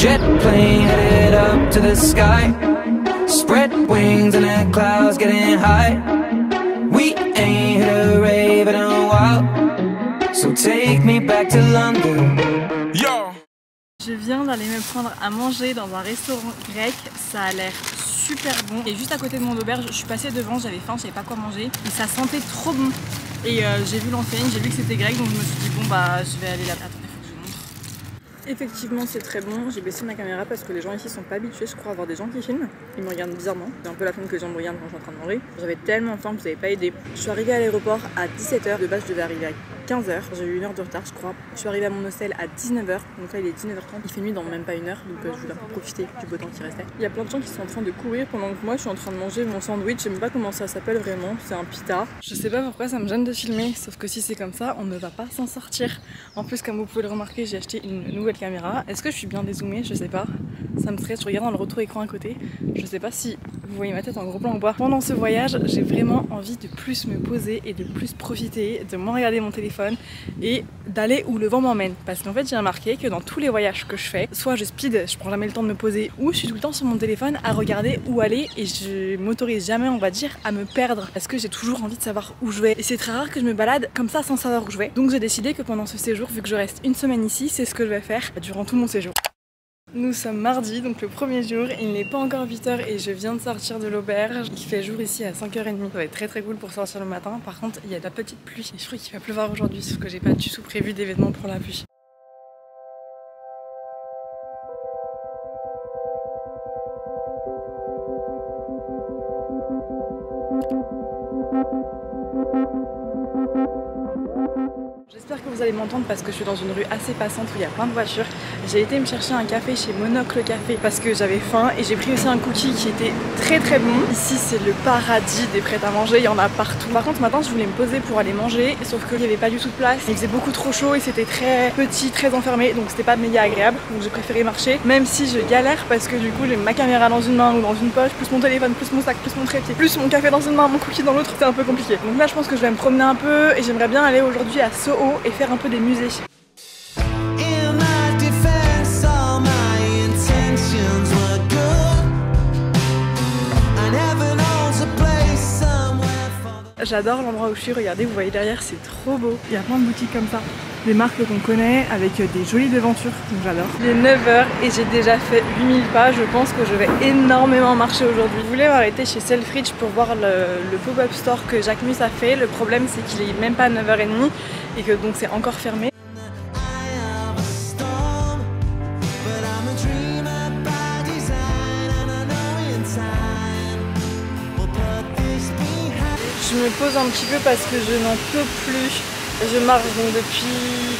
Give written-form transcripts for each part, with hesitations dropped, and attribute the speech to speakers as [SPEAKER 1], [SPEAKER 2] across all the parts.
[SPEAKER 1] jet plane headed up to the sky. Spread wings and the clouds getting high. We ain't hit a rave in a while, so take me back to London. Yo.
[SPEAKER 2] Je viens d'aller me prendre à manger dans un restaurant grec, ça a l'air super bon. Et juste à côté de mon auberge, je suis passée devant, j'avais faim, je savais pas quoi manger. Et ça sentait trop bon. Et j'ai vu l'enseigne, j'ai vu que c'était grec, donc je me suis dit bon bah je vais aller là. Attendez, faut que je vous montre. Effectivement c'est très bon, j'ai baissé ma caméra parce que les gens ici sont pas habitués je crois à voir des gens qui filment. Ils me regardent bizarrement, c'est un peu la flemme que les gens me regardent quand je suis en train de manger. J'avais tellement faim que vous avez pas aidé. Je suis arrivée à l'aéroport à 17 h, de base je devais arriver à 15 h, j'ai eu 1 heure de retard je crois. Je suis arrivée à mon hostel à 19 h, donc là il est 19 h 30, il fait nuit dans même pas 1 heure, donc je voulais un peu profiter du beau temps qui restait. Il y a plein de gens qui sont en train de courir pendant que moi je suis en train de manger mon sandwich, je sais même pas comment ça s'appelle vraiment, c'est un pita. Je sais pas pourquoi ça me gêne de filmer, sauf que si c'est comme ça, on ne va pas s'en sortir. En plus comme vous pouvez le remarquer, j'ai acheté une nouvelle caméra. Est-ce que je suis bien dézoomée? Je sais pas. Ça me stresse, je regarde dans le retour écran à côté. Je sais pas si vous voyez ma tête en gros plan ou pas. Pendant ce voyage, j'ai vraiment envie de plus me poser et de plus profiter, de moins regarder mon téléphone et d'aller où le vent m'emmène. Parce qu'en fait j'ai remarqué que dans tous les voyages que je fais, soit je speed, je prends jamais le temps de me poser, ou je suis tout le temps sur mon téléphone à regarder où aller et je m'autorise jamais, on va dire, à me perdre. Parce que j'ai toujours envie de savoir où je vais. Et c'est très rare que je me balade comme ça sans savoir où je vais. Donc j'ai décidé que pendant ce séjour, vu que je reste une semaine ici, c'est ce que je vais faire durant tout mon séjour. Nous sommes mardi, donc le premier jour, il n'est pas encore 8 h et je viens de sortir de l'auberge. Il fait jour ici à 5 h 30, ça va être très cool pour sortir le matin. Par contre, il y a de la petite pluie et je crois qu'il va pleuvoir aujourd'hui, sauf que j'ai pas du tout prévu d'événements pour la pluie. J'espère que vous allez m'entendre parce que je suis dans une rue assez passante où il y a plein de voitures. J'ai été me chercher un café chez Monocle Café parce que j'avais faim et j'ai pris aussi un cookie qui était très bon. Ici c'est le paradis des prêts à manger, il y en a partout. Par contre ce matin je voulais me poser pour aller manger, sauf qu'il n'y avait pas du tout de place. Il faisait beaucoup trop chaud et c'était très petit, très enfermé, donc c'était pas méga agréable. Donc j'ai préféré marcher, même si je galère parce que du coup j'ai ma caméra dans une main ou dans une poche, plus mon téléphone, plus mon sac, plus mon trépied, plus mon café dans une main, mon cookie dans l'autre, c'est un peu compliqué. Donc là je pense que je vais me promener un peu et j'aimerais bien aller aujourd'hui à Soho et faire un peu des musées. J'adore l'endroit où je suis, regardez, vous voyez derrière, c'est trop beau. Il y a plein de boutiques comme ça, des marques qu'on connaît avec des jolies devantures, donc j'adore. Il est 9 h et j'ai déjà fait 8000 pas, je pense que je vais énormément marcher aujourd'hui. Je voulais m'arrêter chez Selfridge pour voir le pop-up store que Jacquemus a fait. Le problème c'est qu'il est même pas 9 h 30 et que donc c'est encore fermé. Je me pose un petit peu parce que je n'en peux plus. Je marche donc depuis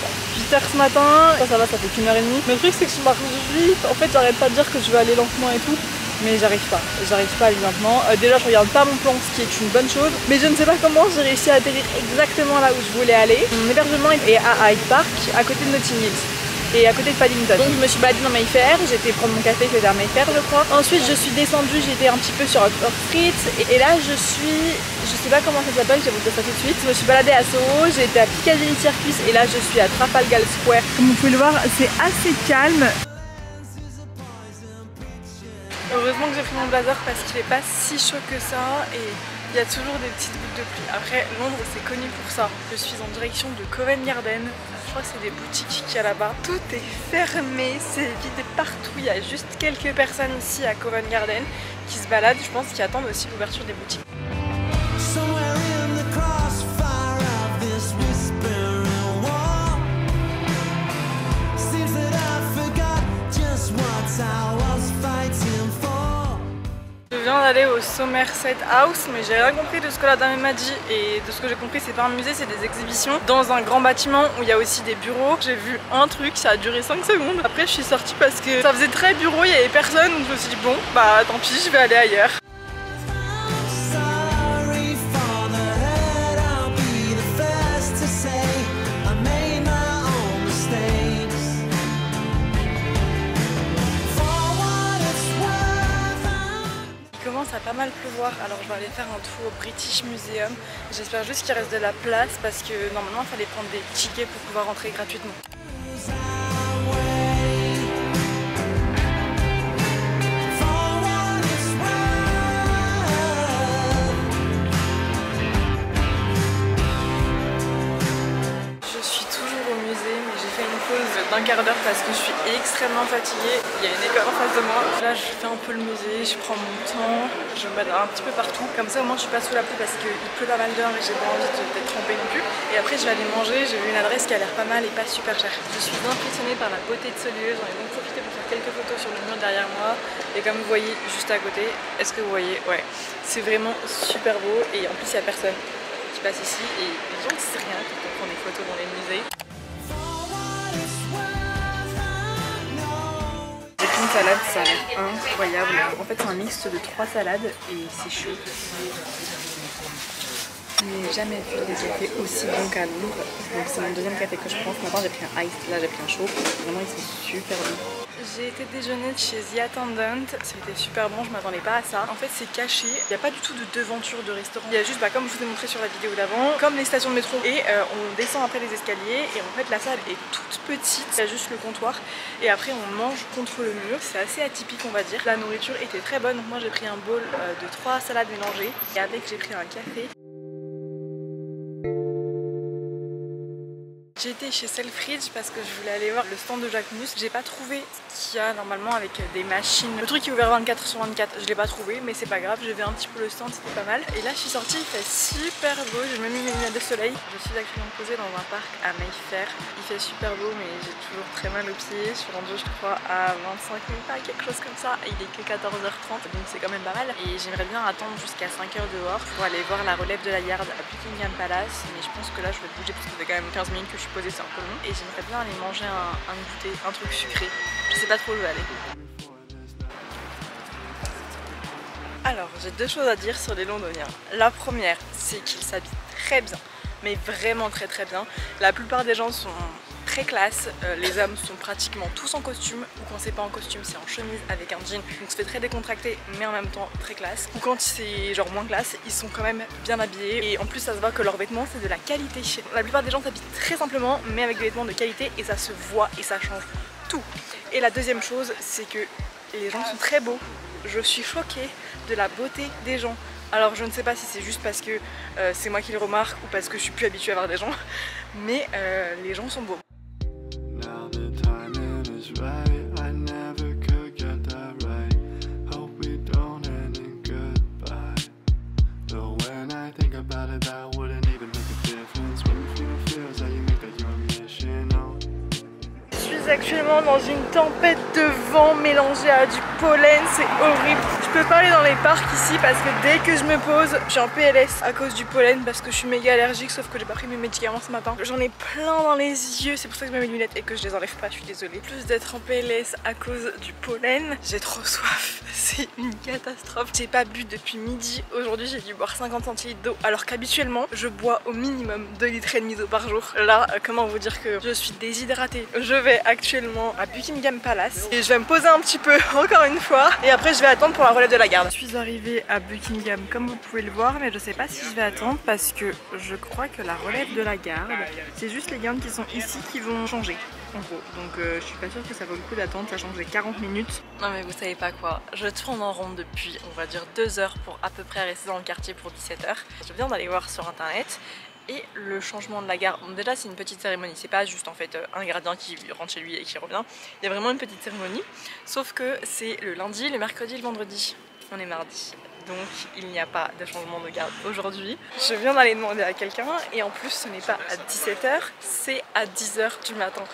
[SPEAKER 2] 8 h ce matin. Ça va, ça fait qu'1 h 30. Mais le truc c'est que je marche vite. En fait j'arrête pas de dire que je vais aller lentement et tout. Mais j'arrive pas à aller lentement. Déjà je regarde pas mon plan, ce qui est une bonne chose. Mais je ne sais pas comment j'ai réussi à atterrir exactement là où je voulais aller. Mon hébergement est à Hyde Park, à côté de Notting Hill et à côté de Paddington. Donc je me suis baladée dans Mayfair, j'ai été prendre mon café, c'était à Mayfair je crois. Ensuite je suis descendue, j'étais un petit peu sur Oxford Street et là je sais pas comment ça s'appelle, je vais vous dire ça tout de suite. Je me suis baladée à Soho, j'ai été à Piccadilly Circus et là je suis à Trafalgar Square. Comme vous pouvez le voir, c'est assez calme. Heureusement que j'ai pris mon blazer parce qu'il n'est pas si chaud que ça et il y a toujours des petites gouttes de pluie. Après Londres c'est connu pour ça. Je suis en direction de Covent Garden. Je crois que c'est des boutiques qu'il y a là-bas. Tout est fermé, c'est vide partout. Il y a juste quelques personnes ici à Covent Garden qui se baladent, je pense, qui attendent aussi l'ouverture des boutiques. Je viens d'aller au Somerset House, mais j'ai rien compris de ce que la dame m'a dit. Et de ce que j'ai compris, c'est pas un musée, c'est des exhibitions dans un grand bâtiment où il y a aussi des bureaux. J'ai vu un truc, ça a duré 5 secondes. Après, je suis sortie parce que ça faisait très bureau, il y avait personne. Donc je me suis dit, bon, bah tant pis, je vais aller ailleurs. À pas mal pleuvoir, alors je vais aller faire un tour au British Museum. J'espère juste qu'il reste de la place parce que normalement il fallait prendre des tickets pour pouvoir rentrer gratuitement. quart d'heure parce que je suis extrêmement fatiguée. Il y a une école en face de moi. Là je fais un peu le musée, je prends mon temps, je me balade un petit peu partout. Comme ça au moins je suis pas sous la pluie parce qu'il pleut pas mal dehors et j'ai pas envie d'être trempée non plus. Et après je vais aller manger, j'ai vu une adresse qui a l'air pas mal et pas super chère. Je suis impressionnée par la beauté de ce lieu, j'en ai donc profité pour faire quelques photos sur le mur derrière moi. Et comme vous voyez juste à côté, est-ce que vous voyez? Ouais, c'est vraiment super beau et en plus il y a personne qui passe ici et j'en sais rien quand on prend des photos dans les musées. J'ai pris une salade, ça a l'air incroyable. En fait c'est un mix de 3 salades et c'est chaud. Je n'ai jamais vu des cafés aussi bons qu'à Londres. Donc c'est mon deuxième café que je prends. Ce matin j'ai pris un ice, là j'ai pris un chaud. Vraiment ils sont super bons. J'ai été déjeuner chez The Attendant, c'était super bon, je m'attendais pas à ça. En fait c'est caché, il n'y a pas du tout de devanture de restaurant. Il y a juste, comme je vous ai montré sur la vidéo d'avant, comme les stations de métro. Et on descend après les escaliers et en fait la salle est toute petite, il y a juste le comptoir. Et après on mange contre le mur, c'est assez atypique on va dire. La nourriture était très bonne, donc moi j'ai pris un bowl de 3 salades mélangées. Et avec j'ai pris un café. J'ai été chez Selfridges parce que je voulais aller voir le stand de Jacquemus. J'ai pas trouvé ce qu'il y a normalement avec des machines. Le truc qui est ouvert 24/24, je l'ai pas trouvé, mais c'est pas grave. J'ai vu un petit peu le stand, c'était pas mal. Et là, je suis sortie, il fait super beau. J'ai même mis mes lunettes de soleil. Je suis actuellement posée dans un parc à Mayfair. Il fait super beau, mais j'ai toujours très mal aux pieds. Je suis rendue, je crois, à 25 000 pas, quelque chose comme ça. Et il est que 14h30, donc c'est quand même pas mal. Et j'aimerais bien attendre jusqu'à 5h dehors pour aller voir la relève de la garde à Buckingham Palace. Mais je pense que là, je vais bouger parce que ça fait quand même 15 minutes que je suis posée, c'est un peu long. Et j'aimerais bien aller manger un goûter, un truc sucré. Je sais pas trop où je vais aller. Alors, j'ai 2 choses à dire sur les Londoniens. La première, c'est qu'ils s'habillent très bien, mais vraiment très bien. La plupart des gens sont très classe, les hommes sont pratiquement tous en costume, ou quand c'est pas en costume c'est en chemise avec un jean, donc ça fait très décontracté mais en même temps très classe. Ou quand c'est genre moins classe, ils sont quand même bien habillés et en plus ça se voit que leurs vêtements c'est de la qualité. La plupart des gens s'habillent très simplement mais avec des vêtements de qualité et ça se voit et ça change tout. Et la deuxième chose c'est que les gens sont très beaux. Je suis choquée de la beauté des gens. Alors je ne sais pas si c'est juste parce que c'est moi qui le remarque ou parce que je suis plus habituée à voir des gens, mais les gens sont beaux. Je suis actuellement dans une tempête de vent mélangée à du pollen, c'est horrible. Je peux pas aller dans les parcs ici parce que dès que je me pose, je suis en PLS à cause du pollen parce que je suis méga allergique, sauf que j'ai pas pris mes médicaments ce matin. J'en ai plein dans les yeux, c'est pour ça que je mets mes lunettes et que je les enlève pas, je suis désolée. Plus d'être en PLS à cause du pollen, j'ai trop soif, c'est une catastrophe. J'ai pas bu depuis midi, aujourd'hui j'ai dû boire 50 centilitres d'eau alors qu'habituellement je bois au minimum 2,5 litres d'eau par jour. Là, comment vous dire que je suis déshydratée. Je vais actuellement à Buckingham Palace et je vais me poser un petit peu encore une fois et après je vais attendre pour la relève de la garde. Je suis arrivée à Buckingham comme vous pouvez le voir, mais je sais pas si je vais attendre parce que je crois que la relève de la garde, c'est juste les gardes qui sont ici qui vont changer en gros, donc je suis pas sûre que ça vaut le coup d'attendre, sachant que j'ai 40 minutes. Non mais vous savez pas quoi, je tourne en rond depuis on va dire 2 heures pour à peu près rester dans le quartier pour 17h. Je viens d'aller voir sur internet. Et le changement de la gare, bon, déjà c'est une petite cérémonie, c'est pas juste en fait un gardien qui rentre chez lui et qui revient. Il y a vraiment une petite cérémonie, sauf que c'est le lundi, le mercredi et le vendredi. On est mardi, donc il n'y a pas de changement de garde aujourd'hui. Je viens d'aller demander à quelqu'un et en plus ce n'est pas à 17h, c'est à 10h du matin.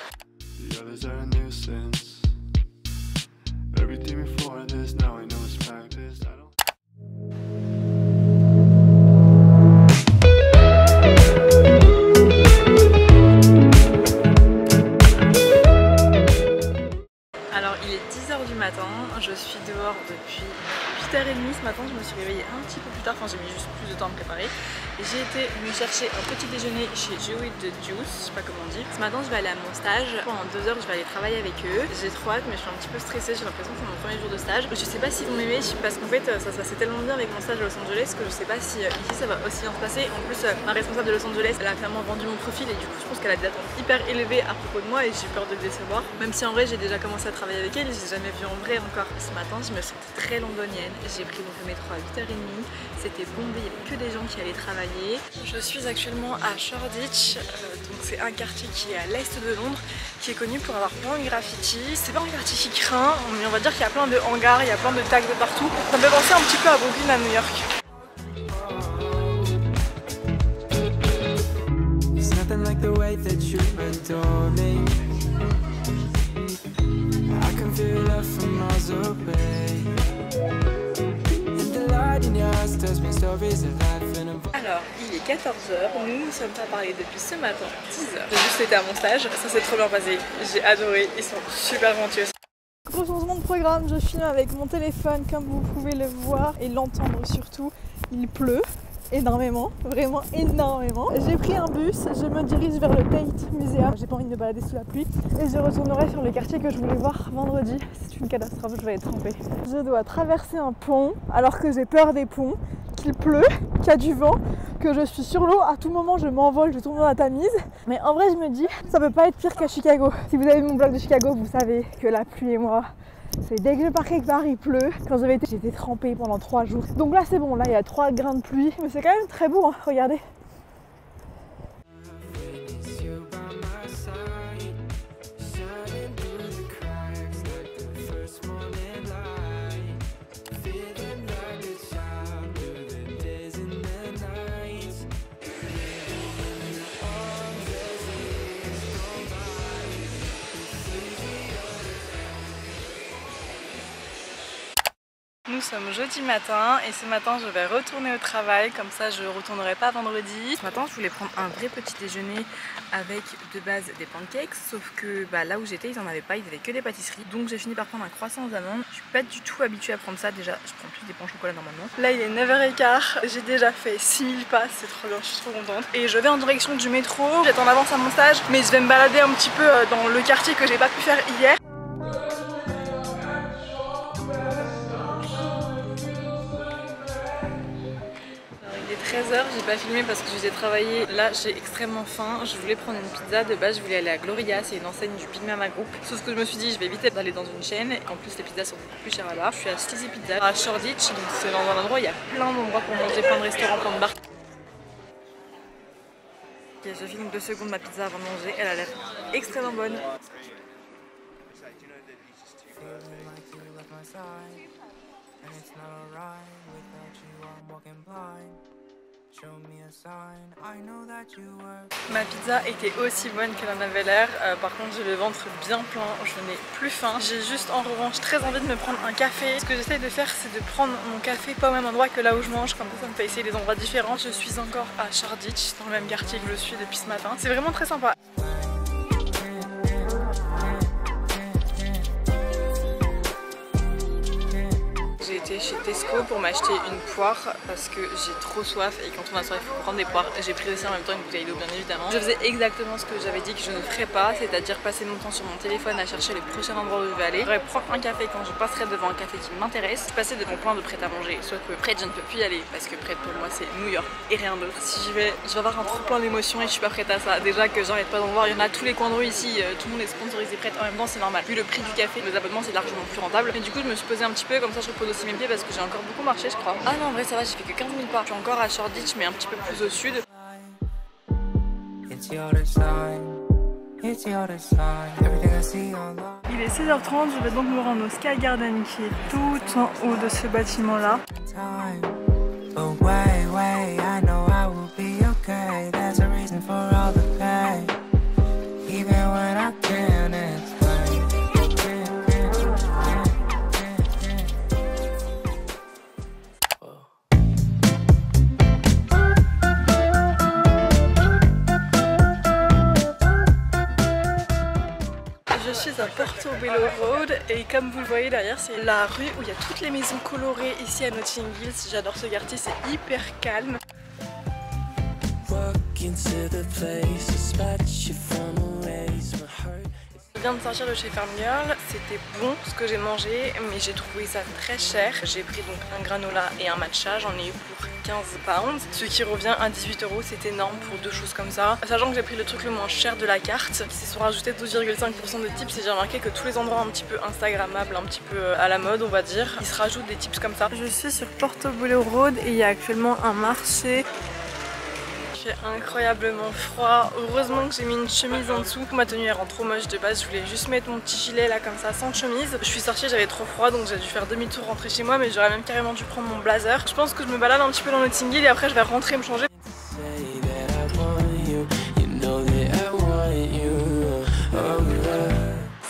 [SPEAKER 2] Je suis dehors depuis 8h30 ce matin, je me suis réveillée un petit peu plus tard, enfin j'ai mis juste plus de temps à me préparer. J'ai été me chercher un petit déjeuner chez Joey de Juice, je sais pas comment on dit. Ce matin je vais aller à mon stage, pendant 2 heures je vais aller travailler avec eux. J'ai trop hâte mais je suis un petit peu stressée, j'ai l'impression que c'est mon premier jour de stage. Je sais pas s'ils vont m'aimer parce qu'en fait ça se passait tellement bien avec mon stage à Los Angeles que je sais pas si ici ça va aussi bien se passer. En plus ma responsable de Los Angeles elle a clairement vendu mon profil et du coup je pense qu'elle a des attentes hyper élevées à propos de moi et j'ai peur de le décevoir. Même si en vrai j'ai déjà commencé à travailler avec elle et j'ai jamais vu en vrai encore. Ce matin je me sentais très londonienne, j'ai pris donc le métro à 8h30, c'était bondé, il n'y avait que des gens qui allaient travailler. Je suis actuellement à Shoreditch, Donc c'est un quartier qui est à l'est de Londres, qui est connu pour avoir plein de graffitis. C'est pas un quartier qui craint, mais on va dire qu'il y a plein de hangars, il y a plein de tags de partout. Ça me fait penser un petit peu à Brooklyn à New York. Alors, il est 14h, nous ne sommes pas parlé depuis ce matin, 10h. J'ai juste été à mon stage, ça s'est trop bien passé, j'ai adoré, ils sont super gentils aussi. Gros changement de programme, je filme avec mon téléphone comme vous pouvez le voir et l'entendre surtout. Il pleut énormément, vraiment énormément. J'ai pris un bus, je me dirige vers le Tate Museum. J'ai pas envie de me balader sous la pluie et je retournerai sur le quartier que je voulais voir vendredi. C'est une catastrophe, je vais être trempée. Je dois traverser un pont alors que j'ai peur des ponts, qu'il pleut, qu'il y a du vent, que je suis sur l'eau. À tout moment je m'envole, je tombe dans la Tamise. Mais en vrai je me dis, ça peut pas être pire qu'à Chicago. Si vous avez vu mon blog de Chicago, vous savez que la pluie et moi, c'est dès que je pars quelque part, il pleut. Quand j'avais été, j'étais trempée pendant 3 jours. Donc là c'est bon, là il y a 3 grains de pluie. Mais c'est quand même très beau, hein. Regardez. Nous sommes jeudi matin et ce matin je vais retourner au travail, comme ça je retournerai pas vendredi. Ce matin je voulais prendre un vrai petit déjeuner avec de base des pancakes, sauf que là où j'étais ils en avaient pas, ils avaient que des pâtisseries. Donc j'ai fini par prendre un croissant aux amandes. Je suis pas du tout habituée à prendre ça, déjà je prends plus des pains au chocolat normalement. Là il est 9h15, j'ai déjà fait 6000 pas, c'est trop bien, je suis trop contente. Et je vais en direction du métro, j'étais en avance à mon stage, mais je vais me balader un petit peu dans le quartier que j'ai pas pu faire hier. Il est 13h, j'ai pas filmé parce que je vais travailler. Là j'ai extrêmement faim, je voulais prendre une pizza. De base je voulais aller à Gloria, c'est une enseigne du Big Mama Group. Sauf que je me suis dit je vais éviter d'aller dans une chaîne et qu'en plus les pizzas sont beaucoup plus chères là-bas. Je suis à Sleazy Pizza à Shoreditch, donc c'est dans un endroit où il y a plein d'endroits pour manger, plein de restaurants, plein de bars. Ok, je filme 2 secondes ma pizza avant de manger, elle a l'air extrêmement bonne. Ma pizza était aussi bonne qu'elle en avait l'air, par contre j'ai le ventre bien plein, je n'ai plus faim. J'ai juste en revanche très envie de me prendre un café. Ce que j'essaie de faire c'est de prendre mon café pas au même endroit que là où je mange, comme ça me fait essayer des endroits différents. Je suis encore à Shoreditch, dans le même quartier que je suis depuis ce matin. C'est vraiment très sympa. J'ai été chez Tesco pour m'acheter une poire parce que j'ai trop soif et quand on a soif il faut prendre des poires. J'ai pris aussi en même temps une bouteille d'eau bien évidemment. Je faisais exactement ce que j'avais dit que je ne ferais pas, c'est-à-dire passer mon temps sur mon téléphone à chercher les prochains endroits où je vais aller. Je vais prendre un café quand je passerai devant un café qui m'intéresse, passer devant plein de prêt à manger, sauf que prêt je ne peux plus y aller parce que prêt pour moi c'est New York et rien d'autre. Si je vais avoir un trop plein d'émotions et je suis pas prête à ça. Déjà que j'arrête pas d'en voir, il y en a tous les coins de rue ici, tout le monde est sponsorisé prêt en même temps, c'est normal. Vu le prix du café, les abonnements c'est largement plus rentable. Mais du coup je me suis posée un petit peu, comme ça je repose aussi mes pieds parce que j'ai encore beaucoup marché je crois. Ah non en vrai ça va, j'ai fait que 15 000 pas. Je suis encore à Shoreditch mais un petit peu plus au sud. Il est 16h30, je vais donc me rendre au Sky Garden qui est tout en haut de ce bâtiment là. Je suis à Portobello Road et comme vous le voyez derrière c'est la rue où il y a toutes les maisons colorées ici à Notting Hill. J'adore ce quartier, c'est hyper calme. Je viens de sortir de chez Farm Girl, c'était bon ce que j'ai mangé mais j'ai trouvé ça très cher. J'ai pris donc un granola et un matcha, j'en ai eu pour 15 pounds, ce qui revient à 18 €, c'est énorme pour 2 choses comme ça. Sachant que j'ai pris le truc le moins cher de la carte, qui se sont rajoutés 12,5% de tips et j'ai remarqué que tous les endroits un petit peu instagrammables, un petit peu à la mode on va dire, ils se rajoutent des tips comme ça. Je suis sur Portobello Road et il y a actuellement un marché. fait incroyablement froid. Heureusement que j'ai mis une chemise en dessous. Ma tenue elle rend trop moche de base. Je voulais juste mettre mon petit gilet là comme ça sans chemise. Je suis sortie, j'avais trop froid donc j'ai dû faire demi-tour rentrer chez moi, mais j'aurais même carrément dû prendre mon blazer. Je pense que je me balade un petit peu dans Notting Hill et après je vais rentrer me changer.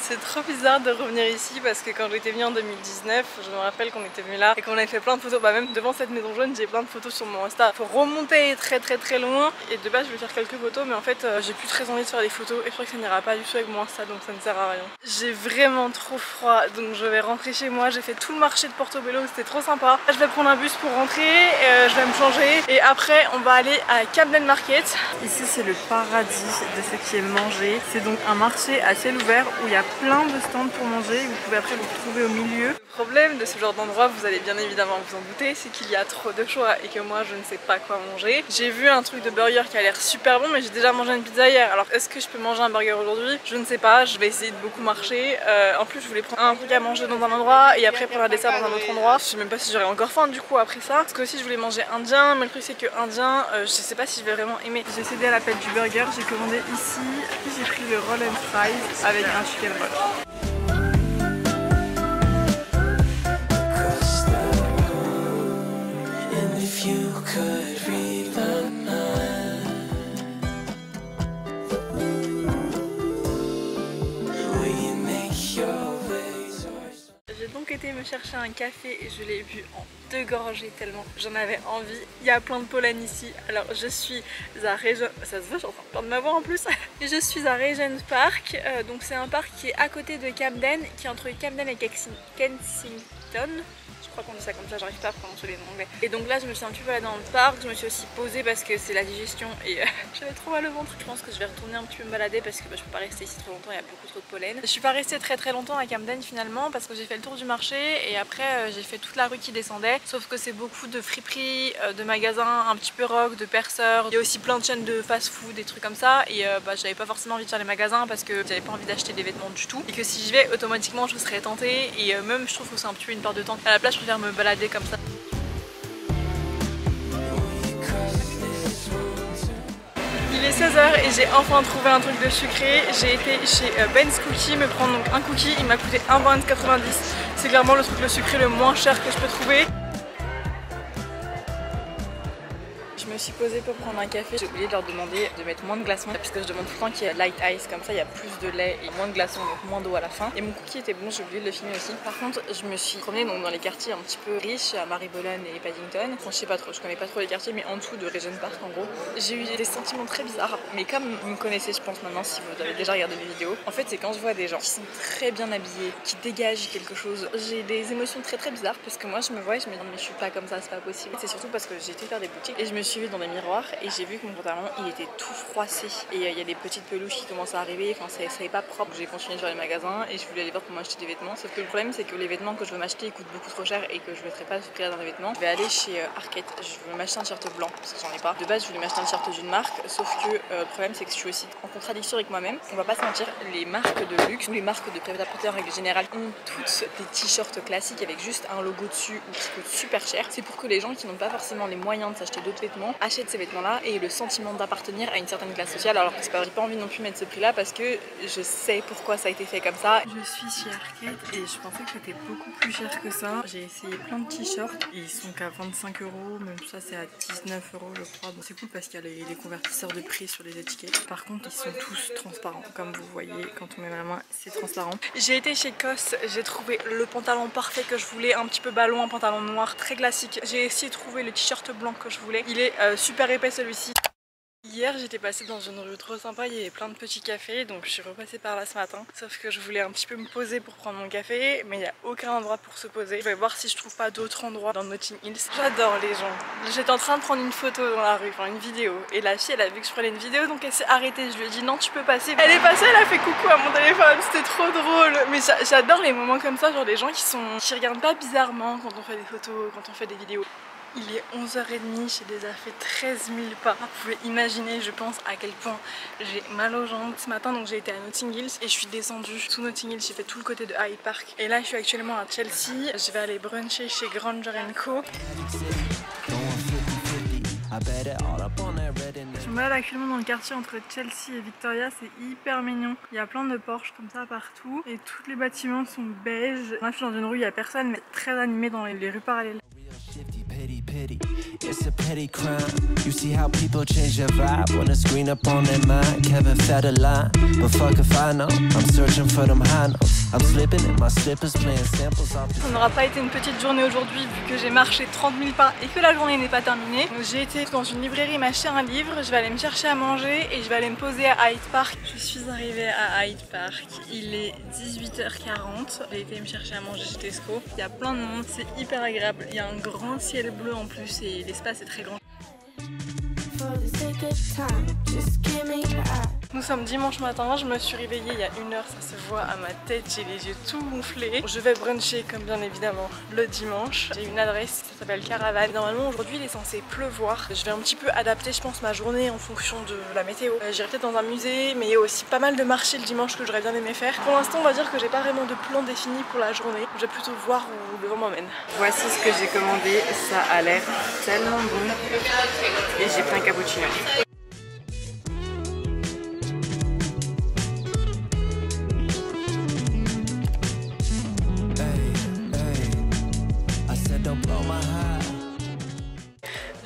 [SPEAKER 2] C'est trop bizarre de revenir ici parce que quand j'étais venue en 2019, je me rappelle qu'on était venu là et qu'on avait fait plein de photos. Bah même devant cette maison jaune, j'ai plein de photos sur mon Insta. Faut remonter très loin et de base je vais faire quelques photos, mais en fait j'ai plus très envie de faire des photos et je crois que ça n'ira pas du tout avec mon Insta, donc ça ne sert à rien. J'ai vraiment trop froid donc je vais rentrer chez moi. J'ai fait tout le marché de Portobello, c'était trop sympa. Je vais prendre un bus pour rentrer, je vais me changer et après on va aller à Camden Market. Ici c'est le paradis de ce qui est mangé. C'est donc un marché à ciel ouvert où il y a plein de stands pour manger, vous pouvez après vous retrouver au milieu. Le problème de ce genre d'endroit, vous allez bien évidemment vous en douter, c'est qu'il y a trop de choix et que moi je ne sais pas quoi manger. J'ai vu un truc de burger qui a l'air super bon, mais j'ai déjà mangé une pizza hier, alors est-ce que je peux manger un burger aujourd'hui? Je ne sais pas, je vais essayer de beaucoup marcher. En plus je voulais prendre un truc à manger dans un endroit et après prendre un dessert dans un autre endroit. Je sais même pas si j'aurai encore faim du coup après ça, parce que aussi je voulais manger indien, mais le truc c'est que indien, je sais pas si je vais vraiment aimer. J'ai cédé à l'appel du burger, j'ai commandé ici, puis j'ai pris le roll and fries avec un chicken roll. J'ai donc été me chercher un café et je l'ai bu en 2 gorgées tellement j'en avais envie. Il y a plein de pollen ici. Alors je suis à Regent... Ça se voit, je suis en train de perdre ma voix en plus. Je suis à Regent Park. Donc c'est un parc qui est à côté de Camden, qui est entre Camden et Kensington. Je crois qu'on dit ça comme ça, j'arrive pas à prononcer les noms anglais. Et donc là je me suis un petit peu baladée dans le parc, je me suis aussi posée parce que c'est la digestion et j'avais trop mal au ventre. Je pense que je vais retourner un petit peu me balader parce que je peux pas rester ici trop longtemps, il y a beaucoup trop de pollen. Je suis pas restée très longtemps à Camden finalement parce que j'ai fait le tour du marché et après j'ai fait toute la rue qui descendait. Sauf que c'est beaucoup de friperies, de magasins un petit peu rock, de perceurs. Il y a aussi plein de chaînes de fast-food, des trucs comme ça. Et j'avais pas forcément envie de faire les magasins parce que j'avais pas envie d'acheter des vêtements du tout. Et que si j'y vais automatiquement je serais tentée et même je trouve que c'est un petit peu une perte de temps. À la place je préfère me balader comme ça. Il est 16h et j'ai enfin trouvé un truc de sucré. J'ai été chez Ben's Cookie me prendre donc un cookie, il m'a coûté 1,90 $. C'est clairement le truc le sucré le moins cher que je peux trouver. Je me suis posée pour prendre un café, j'ai oublié de leur demander de mettre moins de glaçons parce que je demande tout le temps qu'il y ait light ice, comme ça il y a plus de lait et moins de glaçons, donc moins d'eau à la fin. Et mon cookie était bon, j'ai oublié de le finir aussi. Par contre je me suis promenée donc dans les quartiers un petit peu riches, à Marylebone et Paddington. Enfin je sais pas trop, je connais pas trop les quartiers, mais en dessous de Regent Park en gros. J'ai eu des sentiments très bizarres, mais comme vous me connaissez je pense maintenant si vous avez déjà regardé mes vidéos, en fait c'est quand je vois des gens qui sont très bien habillés, qui dégagent quelque chose, j'ai des émotions très bizarres parce que moi je me vois et je me dis mais je suis pas comme ça, c'est pas possible. C'est surtout parce que j'ai été faire des boutiques et je me suis vue dans des miroirs et j'ai vu que mon pantalon il était tout froissé et il y a des petites peluches qui commencent à arriver, enfin ça n'est pas propre. J'ai continué sur les magasins et je voulais aller voir pour m'acheter des vêtements, sauf que le problème c'est que les vêtements que je veux m'acheter ils coûtent beaucoup trop cher et que je ne mettrai pas ce prix là dans les vêtements. Je vais aller chez Arket, je veux m'acheter un t-shirt blanc parce que j'en ai pas. De base je voulais m'acheter un t-shirt d'une marque, sauf que le problème c'est que je suis aussi en contradiction avec moi-même. On va pas se mentir, les marques de luxe ou les marques de prêt-à-porter en règle générale ont toutes des t-shirts classiques avec juste un logo dessus ou qui coûtent super cher. C'est pour que les gens qui n'ont pas forcément les moyens de s'acheter d'autres vêtements achètent ces vêtements là et le sentiment d'appartenir à une certaine classe sociale. Alors que j'ai pas envie non plus de mettre ce prix là parce que je sais pourquoi ça a été fait comme ça. Je suis chez Arket et je pensais que c'était beaucoup plus cher que ça. J'ai essayé plein de t-shirts, ils sont qu'à 25 €, même ça c'est à 19 € je crois. Bon, c'est cool parce qu'il y a les convertisseurs de prix sur les étiquettes. Par contre ils sont tous transparents comme vous voyez, quand on met la main c'est transparent. J'ai été chez COS, j'ai trouvé le pantalon parfait que je voulais, un petit peu ballon, un pantalon noir très classique. J'ai essayé de trouver le t-shirt blanc que je voulais, il est super épais celui-ci. Hier j'étais passée dans une rue trop sympa, il y avait plein de petits cafés donc je suis repassée par là ce matin. Sauf que je voulais un petit peu me poser pour prendre mon café mais il n'y a aucun endroit pour se poser. Je vais voir si je trouve pas d'autres endroits dans Notting Hill. J'adore les gens. J'étais en train de prendre une photo dans la rue, enfin une vidéo. Et la fille elle a vu que je prenais une vidéo donc elle s'est arrêtée. Je lui ai dit non tu peux passer. Elle est passée, elle a fait coucou à mon téléphone, c'était trop drôle. Mais j'adore les moments comme ça, genre les gens qui regardent pas bizarrement quand on fait des photos, quand on fait des vidéos. Il est 11h30, j'ai déjà fait 13 000 pas. Vous pouvez imaginer, je pense, à quel point j'ai mal aux jambes. Ce matin, donc j'ai été à Notting Hill et je suis descendue sous Notting Hill. J'ai fait tout le côté de Hyde Park. Et là, je suis actuellement à Chelsea. Je vais aller bruncher chez Granger & Co. Je me balade actuellement dans le quartier entre Chelsea et Victoria, c'est hyper mignon. Il y a plein de Porsche comme ça partout et tous les bâtiments sont beiges. Là je suis dans une rue, il n'y a personne mais très animé dans les rues parallèles.
[SPEAKER 1] It's a petty crime. You see how people change their vibe when a screen up on their mind. Kevin fed a line, but fuck if I know. I'm searching for them high notes. I'm slipping in my slippers, playing samples off the...
[SPEAKER 2] Ça n'aura pas été une petite journée aujourd'hui vu que j'ai marché 30 000 pas et que la journée n'est pas terminée. J'ai été dans une librairie m'acheter un livre, je vais aller me chercher à manger et je vais aller me poser à Hyde Park. Je suis arrivée à Hyde Park, il est 18h40. J'ai été me chercher à manger chez Tesco. Il y a plein de monde, c'est hyper agréable. Il y a un grand ciel bleu en plus et l'espace est très grand. Nous sommes dimanche matin, je me suis réveillée il y a 1 heure, ça se voit à ma tête, j'ai les yeux tout gonflés. Je vais bruncher comme bien évidemment le dimanche. J'ai une adresse, ça s'appelle Caravane. Normalement aujourd'hui il est censé pleuvoir. Je vais un petit peu adapter je pense ma journée en fonction de la météo. J'irai peut-être dans un musée, mais il y a aussi pas mal de marchés le dimanche que j'aurais bien aimé faire. Pour l'instant on va dire que j'ai pas vraiment de plan défini pour la journée. Je vais plutôt voir où le vent m'emmène. Voici ce que j'ai commandé, ça a l'air tellement bon. Et j'ai pris un cappuccino.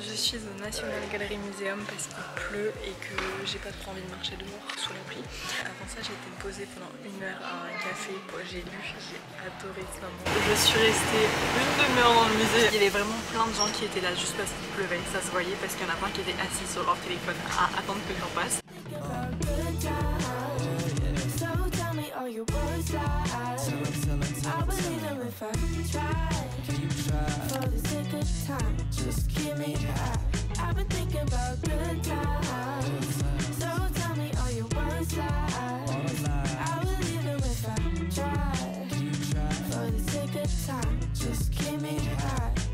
[SPEAKER 2] Je suis au National Gallery Museum parce qu'il pleut et que j'ai pas trop envie de marcher dehors sous la pluie. Avant ça j'ai été me poser pendant 1 heure à un café, j'ai lu, j'ai adoré ce moment. Je suis restée 1 demi-heure dans le musée. Il y avait vraiment plein de gens qui étaient là juste parce qu'il pleuvait, ça se voyait parce qu'il y en a plein qui étaient assis sur leur téléphone à attendre que le temps passe.
[SPEAKER 1] I've been thinking about good times. So tell me all your words lies. I will leave them if I try. For the sake of time, just keep me high.